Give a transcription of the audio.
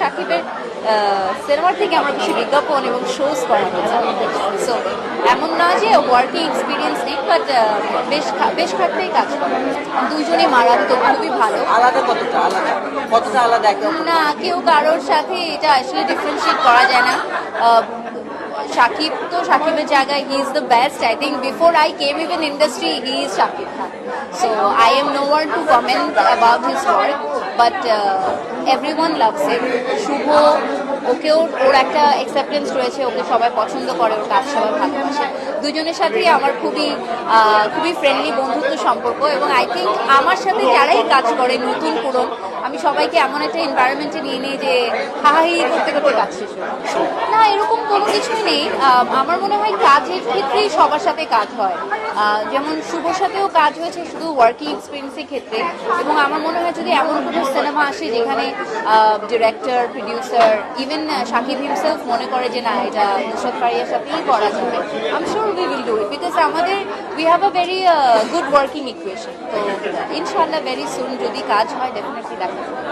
শাকিবের সিনেমার থেকে আমার বেশি বিজ্ঞাপন এবং শোজ করা হয়েছে। সো এমন না যে ওয়ার্কিং এক্সপিরিয়েন্স নেই, বাট বেশ কয়েকটাই কাজ করা। দুজনেই মারাত্মক, খুবই ভালো। আলাদা কতটা আলাদা একে অপর না, কেউ কারোর সাথে এটা আসলে ডিফারেন্সিয়েট করা যায় না। শাকিব তো শাকিবের জায়গায় he is the best. I think before I came even industry he is Shakib Khan. So I am no one to comment about his work, but everyone loves him. Shuvo, ওকেও ওর একটা অ্যাকসেপ্টেন্স রয়েছে, ওকে সবাই পছন্দ করে, ওর কাজ সবাই ভালোবাসে। দুজনের সাথেই আমার খুবই ফ্রেন্ডলি বন্ধুত্ব সম্পর্ক, এবং আই থিঙ্ক আমার সাথে যারাই কাজ করে নতুন পুরন, আমি সবাইকে এমন একটা এনভায়রনমেন্টে নিয়ে নিই যে হাহাহি করতে করতে কাজ শেষ হয়। না, এরকম কোনো কিছুই নেই। আমার মনে হয় কাজের ক্ষেত্রেই সবার সাথে কাজ হয়। যেমন শুভর সাথেও কাজ হয়েছে শুধু ওয়ার্কিং এক্সপিরিয়েন্সের ক্ষেত্রে, এবং আমার মনে হয় যদি এমন কোনো সিনেমা আসে যেখানে director, producer, even Shakib himself মনে করে যে না, এটা নুসরাত ফারিয়ার সাথেই করা যাবে, I am sure we will do it, because we have a very good working equation. তো ইনশাআল্লাহ ভেরি সুন যদি কাজ হয় ডেফিনেটলি দেখা যাবে।